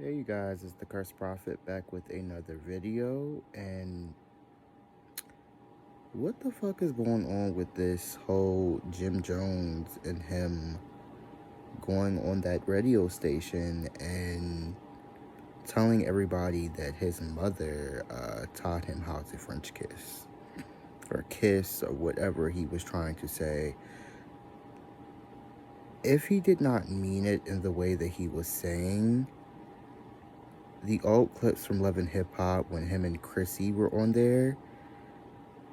Hey you guys, it's the Cursed Prophet back with another video. And what the fuck is going on with this whole Jim Jones and him going on that radio station and telling everybody that his mother taught him how to French kiss or kiss or whatever he was trying to say? If he did not mean it in the way that he was saying, the old clips from Love and Hip Hop when him and Chrissy were on there,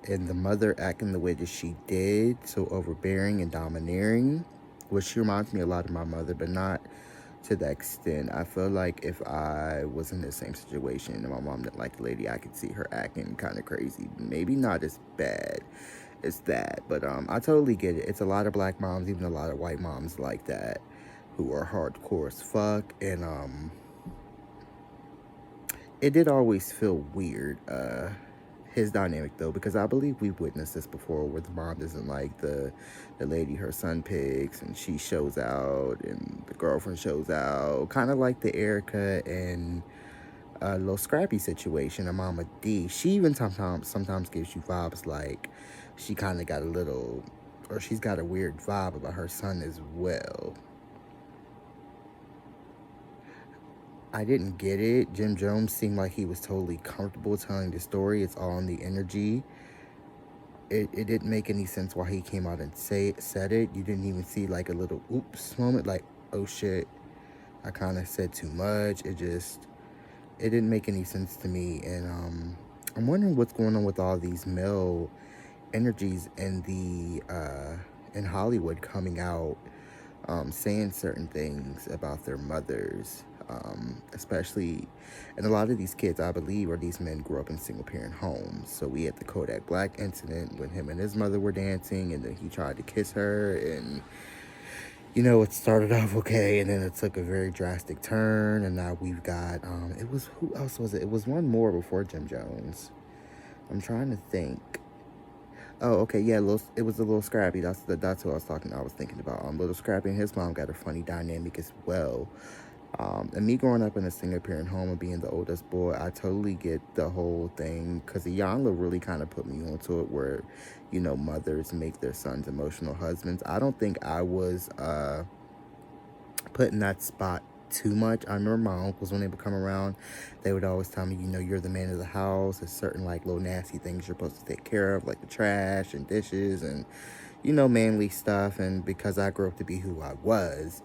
and the mother acting the way that she did, so overbearing and domineering, which she reminds me a lot of my mother, but not to that extent. I feel like if I was in the same situation and my mom didn't like the lady, I could see her acting kind of crazy. Maybe not as bad as that, but I totally get it. It's a lot of black moms, even a lot of white moms like that, who are hardcore as fuck, and it did always feel weird, his dynamic though, because I believe we've witnessed this before where the mom doesn't like the lady her son picks, and she shows out and the girlfriend shows out, kind of like the Erica and Little Scrappy situation of Mama D. She even sometimes gives you vibes like she kind of got a little, or she's got a weird vibe about her son as well. I didn't get it. Jim Jones seemed like he was totally comfortable telling the story. It's all in the energy. It didn't make any sense why he came out and said it. You didn't even see like a little oops moment, like, oh shit, I kind of said too much. It didn't make any sense to me. And I'm wondering what's going on with all these male energies in the in Hollywood coming out, saying certain things about their mothers, especially, and a lot of these kids, I believe, or these men grew up in single parent homes. So we had the Kodak Black incident when him and his mother were dancing, and then he tried to kiss her, and it started off okay, and then it took a very drastic turn, and now we've got it was, who else was it? It was one more before Jim Jones. I'm trying to think. Oh, okay, yeah, it was a Little Scrappy. That's who I was talking. I was thinking about. Little Scrappy and his mom got a funny dynamic as well. And me growing up in a single parent home and being the oldest boy, I totally get the whole thing, because Iyanla really kind of put me onto it, where mothers make their sons emotional husbands. I don't think I was put in that spot too much. I remember my uncles, when they would come around, they would always tell me, you're the man of the house. There's certain like little nasty things you're supposed to take care of, like the trash and dishes and manly stuff. And because I grew up to be who I was,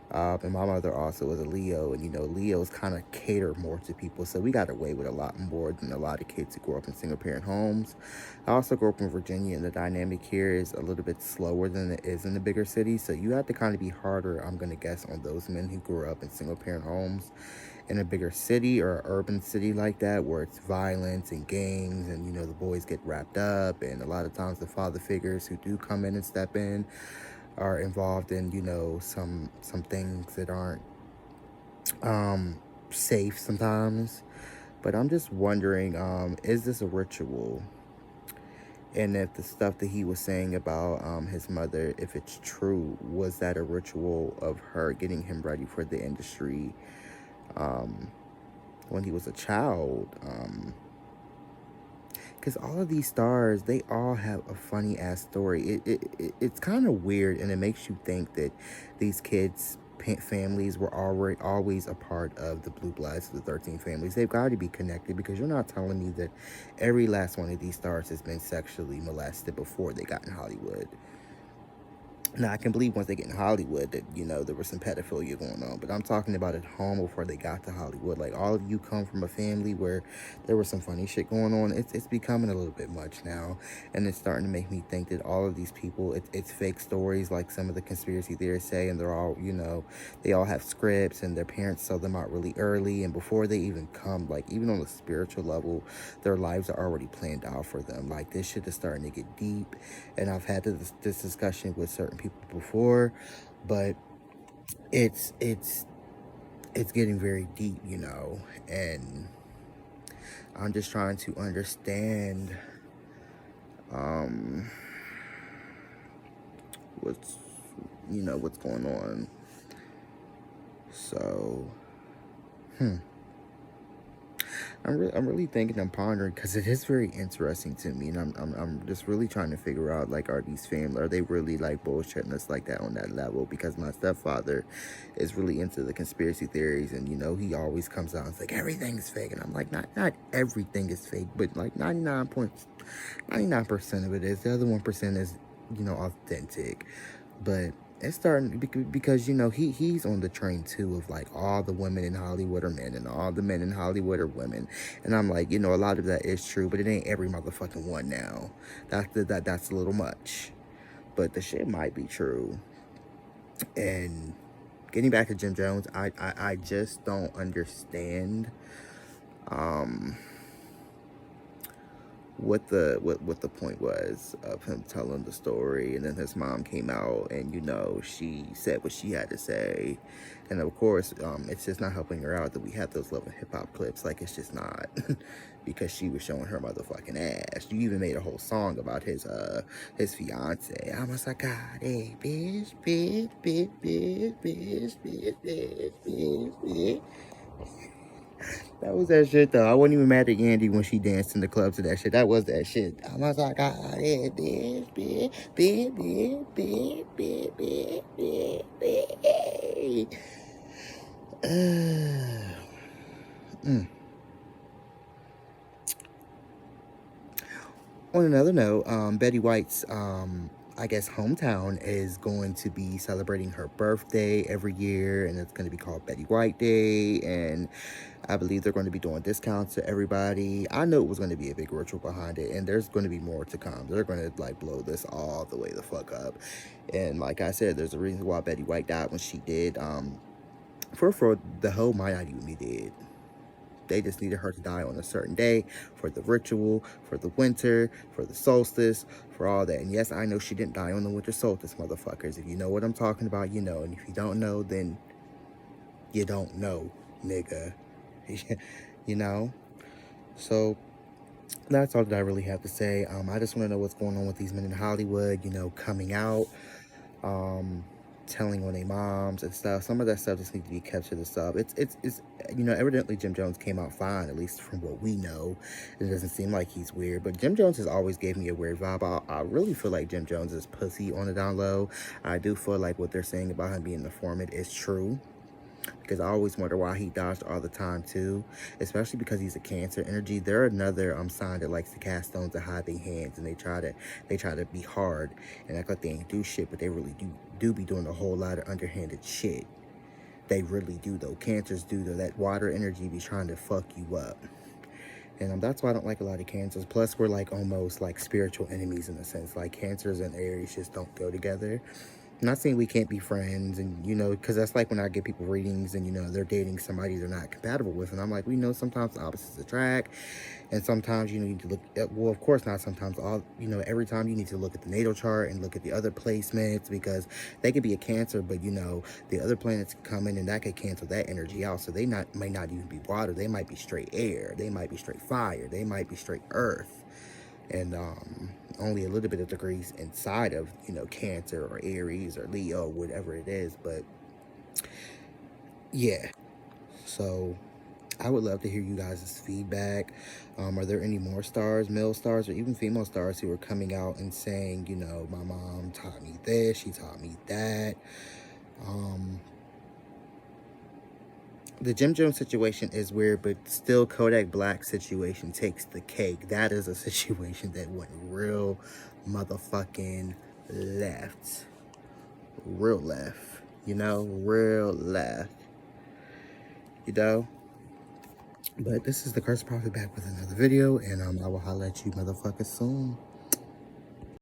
and my mother also was a Leo, and Leos kind of cater more to people, so we got away with a lot more than a lot of kids who grew up in single parent homes. I also grew up in Virginia, and the dynamic here is a little bit slower than it is in the bigger cities, so you have to kind of be harder, I'm gonna guess, on those men who grew up in single parent homes in a bigger city or an urban city like that, where it's violence and gangs, and the boys get wrapped up, and a lot of times the father figures who do come in and step in are involved in some things that aren't safe sometimes. But I'm just wondering, is this a ritual? And if the stuff that he was saying about his mother, if it's true, was that a ritual of her getting him ready for the industry um, when he was a child? Because all of these stars, they all have a funny ass story. It's kind of weird, and it makes you think that these kids' families were already always a part of the Blue Bloods, the 13 families. They've got to be connected, because you're not telling me that every last one of these stars has been sexually molested before they got in Hollywood. Now, I can believe once they get in Hollywood that, there was some pedophilia going on. But I'm talking about at home before they got to Hollywood. Like, all of you come from a family where there was some funny shit going on. It's becoming a little bit much now. And it's starting to make me think that all of these people, it's fake stories, like some of the conspiracy theorists say. And they're all, they all have scripts, and their parents sell them out really early. And before they even come, like, even on a spiritual level, their lives are already planned out for them. Like, this shit is starting to get deep. And I've had this discussion with certain people before, but it's it's getting very deep, and I'm just trying to understand um what's what's going on. So I'm really thinking, I'm pondering, because it is very interesting to me, and I'm just really trying to figure out, like, are these family, are they really like bullshitting us like that on that level? Because my stepfather is really into the conspiracy theories, and he always comes out and it's like everything's fake, and I'm like, not everything is fake, but like 99% of it is. The other 1% is authentic, but it's starting because he's on the train too of like all the women in Hollywood are men and all the men in Hollywood are women, and I'm like, a lot of that is true, but it ain't every motherfucking one now. That's a little much, but the shit might be true. And getting back to Jim Jones, I just don't understand what the point was of him telling the story. And then his mom came out and she said what she had to say, and of course it's just not helping her out that we have those Love and Hip Hop clips. Like, it's just not. Because she was showing her motherfucking ass. You even made a whole song about his fiance. I'm a psychotic bitch, bitch, bitch, bitch, bitch, bitch, bitch, bitch, bitch. That was that shit, though. I wasn't even mad at Yandy when she danced in the club to that shit. That was that shit. I'm like, bitch, bitch, bitch, bitch, bitch, bitch, bitch, bitch, bitch, bitch. On another note, Betty White's, I guess, hometown is going to be celebrating her birthday every year, and it's going to be called Betty White Day, and I believe they're going to be doing discounts to everybody. I know it was going to be a big ritual behind it, and there's going to be more to come. They're going to, like, blow this all the way the fuck up. And like I said, there's a reason why Betty White died when she did. For the whole might not even be dead. They just needed her to die on a certain day for the ritual, for the winter, for the solstice, for all that. And yes, I know she didn't die on the winter solstice, motherfuckers. If you know what I'm talking about, you know. And if you don't know, then you don't know, nigga. You know? So that's all that I really have to say. I just want to know what's going on with these men in Hollywood, coming out, telling on their moms and stuff. Some of that stuff just needs to be kept to the sub. It's evidently Jim Jones came out fine, at least from what we know. It doesn't seem like he's weird, but Jim Jones has always gave me a weird vibe. I really feel like Jim Jones is pussy on the down low. I do feel like what they're saying about him being the informant is true, because I always wonder why he dodged all the time too, especially because he's a Cancer energy. They're another sign that likes to cast stones and hide their hands, and they try to be hard and act like they ain't do shit, but they really do be doing a whole lot of underhanded shit. They really do, though. Cancers do, though. That water energy be trying to fuck you up. And that's why I don't like a lot of Cancers. Plus, we're like almost like spiritual enemies in a sense. Like, Cancers and Aries just don't go together. I'm not saying we can't be friends, and because that's like when I get people readings and they're dating somebody they're not compatible with, and I'm like, we know sometimes opposites attract, and sometimes you need to look at, well, of course not sometimes, every time you need to look at the natal chart and look at the other placements, because they could be a Cancer, but the other planets come in and that could cancel that energy out. So they might not even be water, they might be straight air, they might be straight fire, they might be straight earth, and only a little bit of degrees inside of Cancer or Aries or Leo, whatever it is. But yeah, so I would love to hear you guys' feedback. Are there any more stars, male stars, or even female stars who are coming out and saying, my mom taught me this, she taught me that? The Jim Jones situation is weird, but still Kodak Black's situation takes the cake. That is a situation that went real motherfucking left. Real left. Real left. But this is the Cursed Prophet back with another video, and I will holler at you motherfuckers soon.